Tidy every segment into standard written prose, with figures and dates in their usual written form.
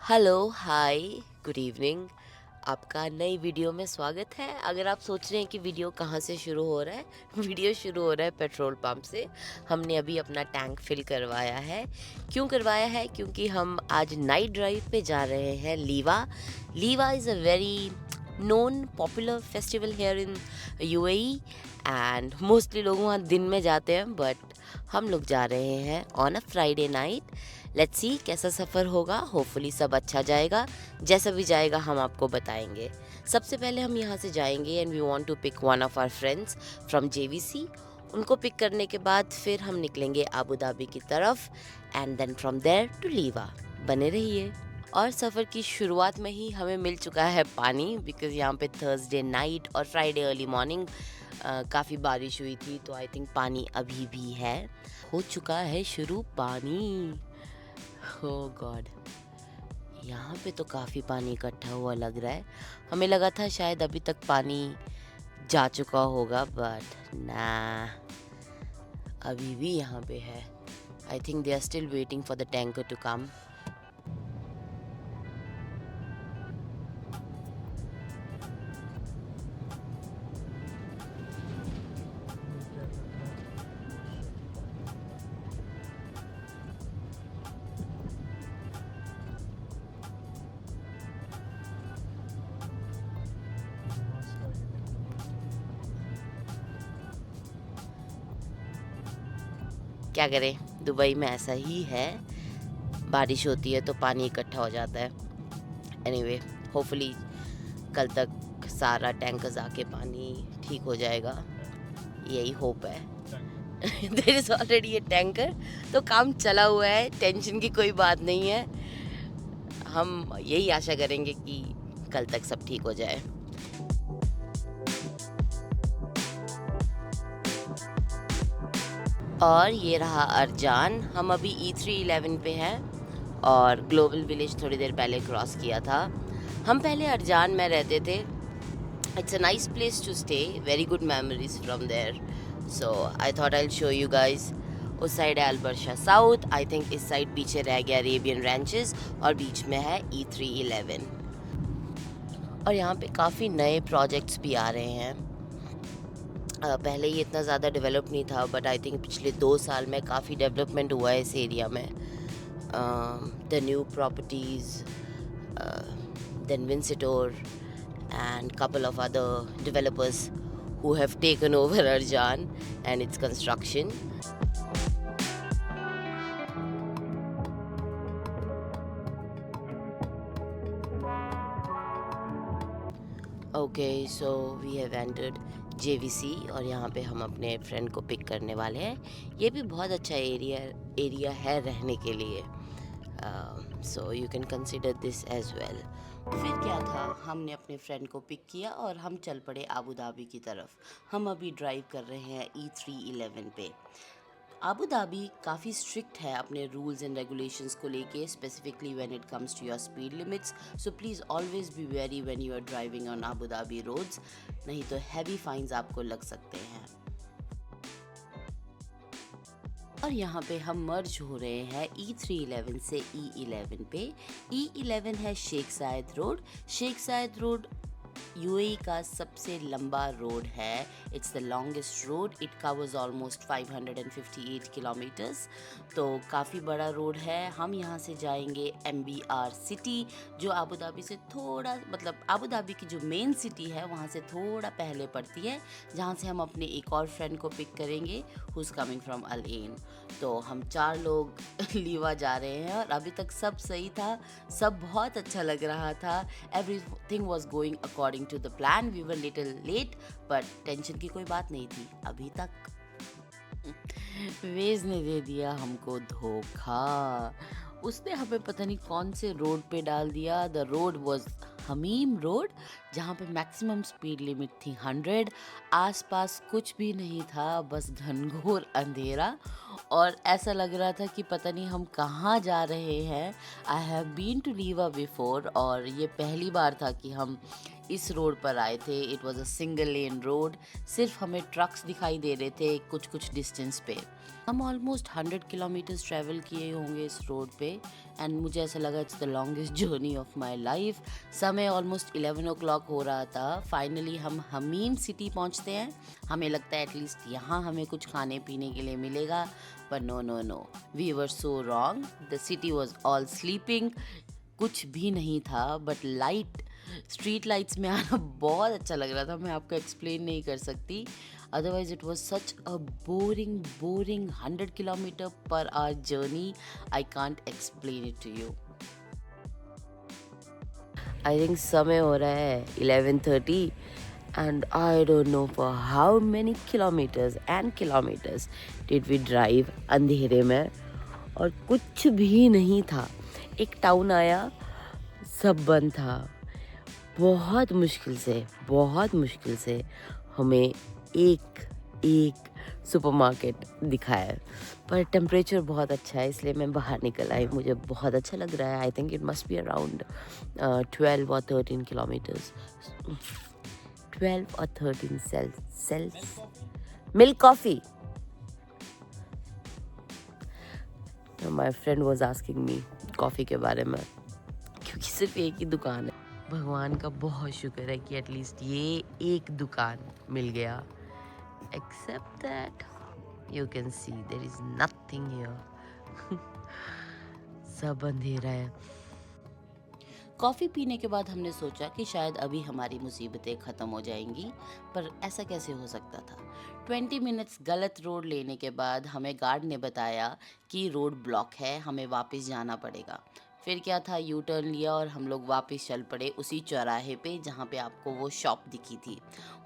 Hello, हाय, good evening. आपका नई video में स्वागत है। अगर आप सोच रहे हैं कि वीडियो कहाँ से शुरू हो रहा है, वीडियो शुरू हो रहा है पेट्रोल पंप से। हमने अभी अपना टैंक फिल करवाया है। क्यों करवाया है? क्योंकि हम आज नाइट ड्राइव पे जा रहे हैं Liwa. Liwa is a very known popular festival here in UAE and mostly लोग वहाँ दिन में जाते हैं, बट हम लोग जा रहे हैं on a Friday night. Let's see कैसा सफ़र होगा। होपफुली सब अच्छा जाएगा। जैसा भी जाएगा हम आपको बताएंगे। सबसे पहले हम यहाँ से जाएंगे and we want to pick one of our friends from JVC. उनको पिक करने के बाद फिर हम निकलेंगे आबू धाबी की तरफ and then from there to Liwa. बने रहिए। और सफ़र की शुरुआत में ही हमें मिल चुका है पानी, बिकॉज़ यहाँ पे थर्सडे नाइट और फ्राइडे अर्ली मॉर्निंग काफ़ी बारिश हुई थी, तो आई थिंक पानी अभी भी है। हो चुका है शुरू पानी। हो गॉड, यहाँ पे तो काफ़ी पानी इकट्ठा हुआ लग रहा है। हमें लगा था शायद अभी तक पानी जा चुका होगा, बट ना, अभी भी यहाँ पे है। I think they are still waiting for the tanker to come. क्या करें, दुबई में ऐसा ही है। बारिश होती है तो पानी इकट्ठा हो जाता है। एनीवे, होपफुली कल तक सारा टैंकर्स आके पानी ठीक हो जाएगा, यही होप है। There is already a tanker, तो काम चला हुआ है, टेंशन की कोई बात नहीं है। हम यही आशा करेंगे कि कल तक सब ठीक हो जाए। और ये रहा अर्जान। हम अभी E311 पे हैं और ग्लोबल विलेज थोड़ी देर पहले क्रॉस किया था। हम पहले अर्जान में रहते थे। It's a nice place to stay, very good memories from there, so I thought I will show you guys. उस साइड है अल्बर्शा साउथ, आई थिंक इस साइड पीछे रह गया अरेबियन रैंचेस और बीच में है E311। और यहाँ पे काफ़ी नए प्रोजेक्ट्स भी आ रहे हैं। पहले ये इतना ज़्यादा डेवलप नहीं था, बट आई थिंक पिछले 2 साल में काफ़ी डेवलपमेंट हुआ है इस एरिया में। द न्यू प्रॉपर्टीज़, देन विंसिटोर and couple of other developers who have taken over Arjan and its construction. Okay, so we have entered JVC और यहाँ पे हम अपने फ्रेंड को पिक करने वाले हैं। ये भी बहुत अच्छा एरिया है रहने के लिए, so you can consider this as well. फिर क्या था, हमने अपने फ्रेंड को पिक किया और हम चल पड़े आबू धाबी की तरफ। हम अभी ड्राइव कर रहे हैं E311 पे। आबू धाबी काफ़ी स्ट्रिक्ट है अपने रूल्स एंड रेगुलेशंस को लेके, specifically when it comes to your speed limits. So please always be very when you are driving on Abu Dhabi roads, नहीं तो हैवी फाइन्स आपको लग सकते हैं। और यहाँ पे हम मर्ज हो रहे हैं E311 से E11 पे। E11 है Sheikh Zayed road. Sheikh Zayed road UAE का सबसे लंबा रोड है। It's the longest road, it covers almost 558 kilometres, तो काफ़ी बड़ा रोड है। हम यहाँ से जाएंगे MBR सिटी, जो आबू धाबी से थोड़ा, मतलब आबू धाबी की जो मेन सिटी है वहाँ से थोड़ा पहले पड़ती है, जहाँ से हम अपने एक और फ्रेंड को पिक करेंगे who is coming from Al Ain. तो हम 4 लोग लीवा जा रहे हैं और अभी तक सब सही था, सब बहुत अच्छा लग रहा था। Everything was going according to the plan. We were little late, but tension की कोई बात नहीं थी अभी तक। वेज ने दे दिया हमको धोखा। उसने हमें पता नहीं कौन से रोड पे डाल दिया। The road was Hamim road, जहाँ पे मैक्सिमम स्पीड लिमिट थी 100। आसपास कुछ भी नहीं था, बस घनघोर अंधेरा और ऐसा लग रहा था कि पता नहीं हम कहाँ जा रहे हैं। I have been to Liwa before और ये पहली बार था कि हम इस रोड पर आए थे। It was a single lane road, सिर्फ हमें ट्रक्स दिखाई दे रहे थे कुछ कुछ डिस्टेंस पे। हम ऑलमोस्ट 100 किलोमीटर्स ट्रैवल किए होंगे इस रोड पे एंड मुझे ऐसा लगा it's the longest journey of my life. समय ऑलमोस्ट 11 ओ क्लॉक हो रहा था। फाइनली हम हमीम सिटी पहुंचते हैं। हमें लगता है एटलीस्ट यहाँ हमें कुछ खाने पीने के लिए मिलेगा, पर no no no, we were so wrong. The city was all sleeping, कुछ भी नहीं था बट लाइट, स्ट्रीट लाइट्स में आना बहुत अच्छा लग रहा था। मैं आपको एक्सप्लेन नहीं कर सकती। Otherwise it was such a boring 100 kilometre per hour journey. I can't explain it to you. I think समय हो रहा है 11:30 and I don't know for how many kilometers and kilometers did we drive अंधेरे में, और कुछ भी नहीं था। एक टाउन आया, सब बंद था। बहुत मुश्किल से हमें एक सुपरमार्केट दिखाया, पर टेम्परेचर बहुत अच्छा है इसलिए मैं बाहर निकल आई। मुझे बहुत अच्छा लग रहा है। I think it must be around 12 और 13 kilometres, 12 or 13 cells. Milk coffee. My friend was asking me coffee के बारे में, क्योंकि सिर्फ एक ही दुकान है। भगवान का बहुत शुक्र है कि एटलीस्ट ये एक दुकान मिल गया। Except that you can see there is nothing here. सब अंधेरा है। कॉफ़ी पीने के बाद हमने सोचा कि शायद अभी हमारी मुसीबतें ख़त्म हो जाएंगी, पर ऐसा कैसे हो सकता था। 20 मिनट्स गलत रोड लेने के बाद हमें गार्ड ने बताया कि रोड ब्लॉक है, हमें वापस जाना पड़ेगा। फिर क्या था, यू टर्न लिया और हम लोग वापस चल पड़े उसी चौराहे पे जहाँ पे आपको वो शॉप दिखी थी।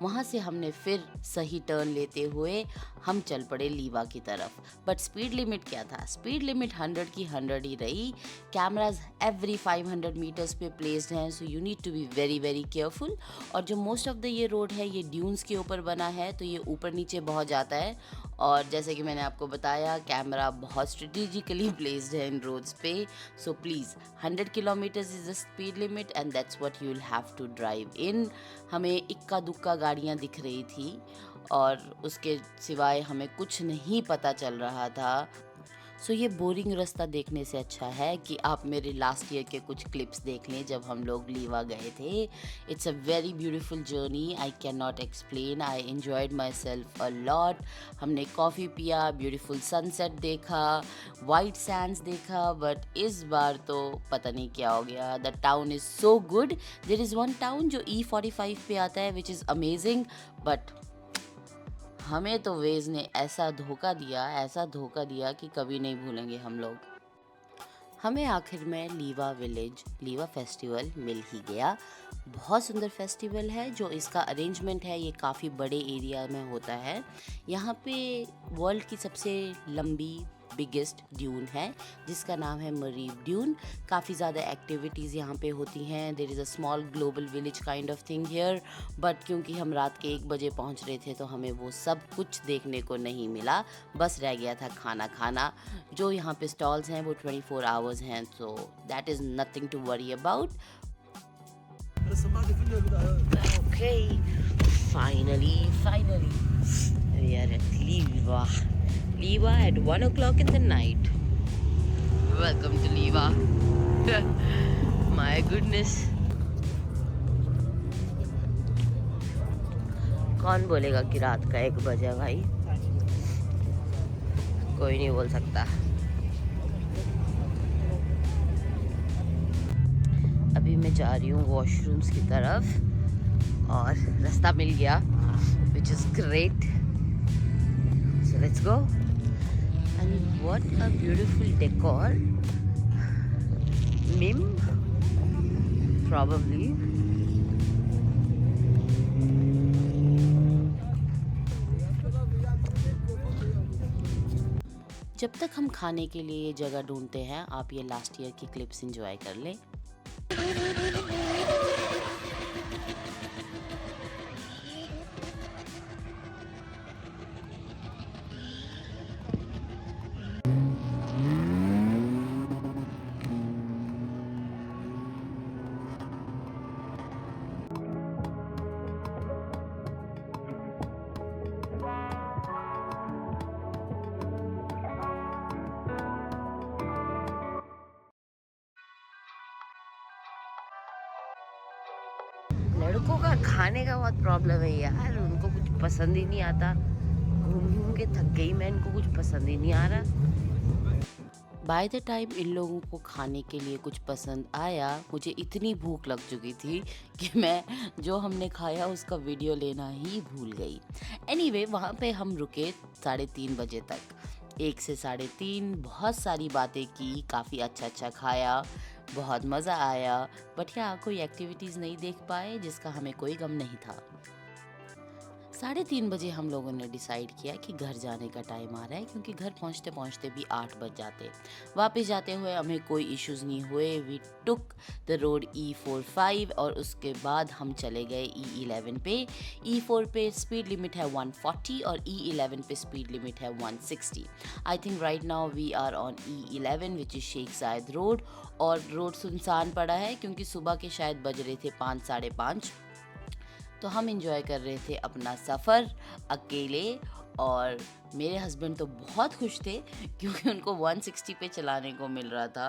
वहाँ से हमने फिर सही टर्न लेते हुए हम चल पड़े लीवा की तरफ। बट स्पीड लिमिट क्या था, स्पीड लिमिट 100 की 100 ही रही। कैमराज एवरी 500 मीटर्स पे प्लेस्ड हैं, so you need to be very very careful. और जो मोस्ट ऑफ द ये रोड है ये ड्यून्स के ऊपर बना है, तो ये ऊपर नीचे बहुत जाता है। और जैसे कि मैंने आपको बताया, कैमरा बहुत स्ट्रेटेजिकली प्लेस्ड है इन रोड्स पे। So please 100 kilometres is the speed limit and that's what you will have to drive in. हमें इक्का दुक्का गाड़ियाँ दिख रही थी और उसके सिवाय हमें कुछ नहीं पता चल रहा था। सो ये बोरिंग रास्ता देखने से अच्छा है कि आप मेरे लास्ट ईयर के कुछ क्लिप्स देख लें जब हम लोग लीवा गए थे। It's a very beautiful journey, I can not explain. I enjoyed myself a lot. हमने कॉफ़ी पिया, ब्यूटीफुल सनसेट देखा, वाइट सैंड्स देखा, बट इस बार तो पता नहीं क्या हो गया। The town is so good. There is one town जो E45 पे आता है विच इज़ अमेजिंग, बट हमें तो वेज ने ऐसा धोखा दिया कि कभी नहीं भूलेंगे हम लोग। हमें आखिर में लीवा विलेज, लीवा फेस्टिवल मिल ही गया। बहुत सुंदर फेस्टिवल है। जो इसका अरेंजमेंट है ये काफ़ी बड़े एरिया में होता है। यहाँ पे वर्ल्ड की सबसे लंबी बिगेस्ट ड्यून है जिसका नाम है मरीब ड्यून। काफ़ी ज़्यादा एक्टिविटीज़ यहाँ पे होती हैं। There is a small global village kind of thing here, but क्योंकि हम रात के 1 बजे पहुँच रहे थे तो हमें वो सब कुछ देखने को नहीं मिला। बस रह गया था खाना। जो यहाँ पे स्टॉल्स हैं वो 24 आवर्स हैं, so that is nothing to worry about. Okay, finally, we are at Liva at 1 o'clock in the night. Welcome to Liva. My goodness. कौन बोलेगा कि रात का 1 बजे भाई? कोई नहीं बोल सकता। अभी मैं जा रही हूँ वॉशरूम्स की तरफ और रास्ता मिल गया, which is great. So let's go. And what a beautiful decor. Mim, probably. जब तक हम खाने के लिए जगह ढूंढते हैं, आप ये लास्ट ईयर की क्लिप्स एंजॉय कर लें। लड़कों का खाने का बहुत प्रॉब्लम है यार, उनको कुछ पसंद ही नहीं आता। घूम घूम के थक गई मैं, इनको कुछ पसंद ही नहीं आ रहा। बाय द टाइम इन लोगों को खाने के लिए कुछ पसंद आया, मुझे इतनी भूख लग चुकी थी कि मैं जो हमने खाया उसका वीडियो लेना ही भूल गई। एनीवे वहाँ पे हम रुके 3:30 बजे तक। 1 से 3:30 बहुत सारी बातें की, काफ़ी अच्छा खाया, बहुत मज़ा आया। बट यहाँ कोई एक्टिविटीज़ नहीं देख पाए जिसका हमें कोई गम नहीं था। 3:30 बजे हम लोगों ने डिसाइड किया कि घर जाने का टाइम आ रहा है, क्योंकि घर पहुंचते पहुंचते भी 8 बज जाते। वापस जाते हुए हमें कोई इश्यूज नहीं हुए। We took the road E45 और उसके बाद हम चले गए E11 पे। E4 पे स्पीड लिमिट है 140 और E11 पे स्पीड लिमिट है 160। I think right now we are on E11 which is Sheikh Zayed road. और रोड सुनसान पड़ा है क्योंकि सुबह के शायद बज रहे थे 5 साढ़े 5। तो हम इंजॉय कर रहे थे अपना सफ़र अकेले। और मेरे हस्बैंड तो बहुत खुश थे क्योंकि उनको 160 पे चलाने को मिल रहा था।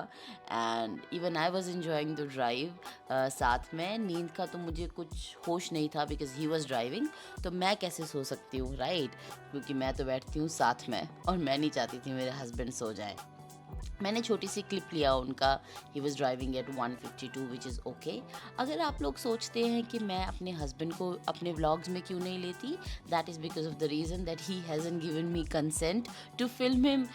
And even I was enjoying the drive. साथ में नींद का तो मुझे कुछ होश नहीं था बिकॉज ही वॉज ड्राइविंग। तो मैं कैसे सो सकती हूँ, राइट? क्योंकि मैं तो बैठती हूँ साथ में और मैं नहीं चाहती थी मेरे हस्बैंड सो जाए। मैंने छोटी सी क्लिप लिया उनका। He was driving eight 152 which is okay. अगर आप लोग सोचते हैं कि मैं अपने हस्बैंड को अपने व्लॉग्स में क्यों नहीं लेती, that is because of the reason that he hasn't given me consent to film him.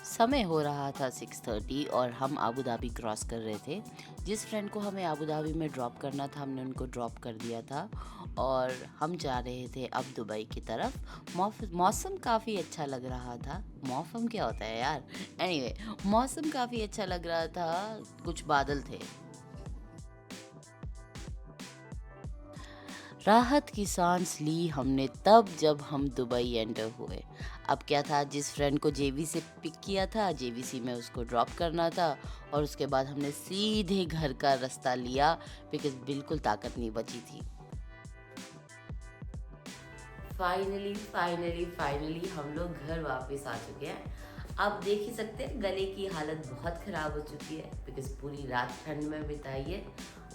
समय हो रहा था 6:30 और हम आबू धाबी क्रॉस कर रहे थे। जिस फ्रेंड को हमें आबू धाबी में ड्रॉप करना था हमने उनको ड्रॉप कर दिया था और हम जा रहे थे अब दुबई की तरफ। मौसम काफ़ी अच्छा लग रहा था। मौसम क्या होता है यार? एनीवे मौसम काफ़ी अच्छा लग रहा था, कुछ बादल थे। राहत की सांस ली हमने तब जब हम दुबई एंटर हुए। अब क्या था, जिस फ्रेंड को जेवी से पिक किया था जेवीसी में उसको ड्रॉप करना था और उसके बाद हमने सीधे घर का रास्ता लिया बिकॉज बिल्कुल ताकत नहीं बची थी। फाइनली हम लोग घर वापस आ चुके हैं। आप देख ही सकते हैं गले की हालत बहुत ख़राब हो चुकी है बिकॉज पूरी रात ठंड में बिताई है।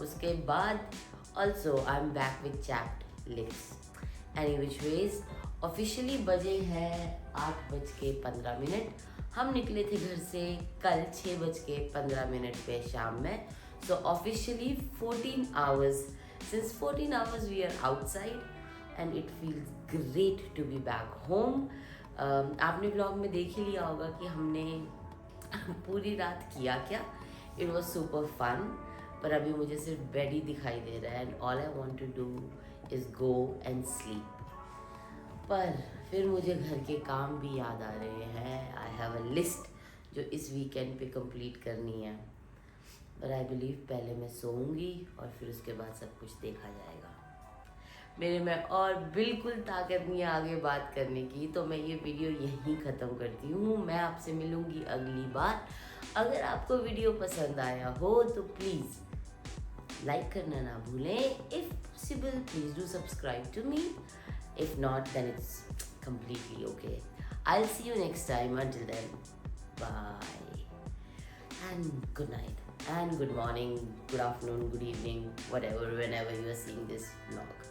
उसके बाद also I am back with chapped lips. Any which ways officially बजे हैं 8:15। हम निकले थे घर से कल 6:15 पे शाम में। So officially 14 hours, since 14 hours we are outside and it feels great to be back home. आपने ब्लॉग में देख ही लिया होगा कि हमने पूरी रात किया क्या। It was super fun. पर अभी मुझे सिर्फ बेड ही दिखाई दे रहा है and all I want to do is go and sleep. पर फिर मुझे घर के काम भी याद आ रहे हैं। आई हैव अ लिस्ट जो इस वीकेंड पे कंप्लीट करनी है। पर आई बिलीव पहले मैं सोऊंगी और फिर उसके बाद सब कुछ देखा जाएगा। मेरे में और बिल्कुल ताकत नहीं है आगे बात करने की, तो मैं ये वीडियो यहीं ख़त्म करती हूँ। मैं आपसे मिलूँगी अगली बार। अगर आपको वीडियो पसंद आया हो तो प्लीज़ लाइक करना ना भूलें। If possible please do subscribe to me. If not then it's completely okay. I'll see you next time. Until then, bye and good night and good morning, good afternoon, good evening, whatever, whenever you are seeing this vlog.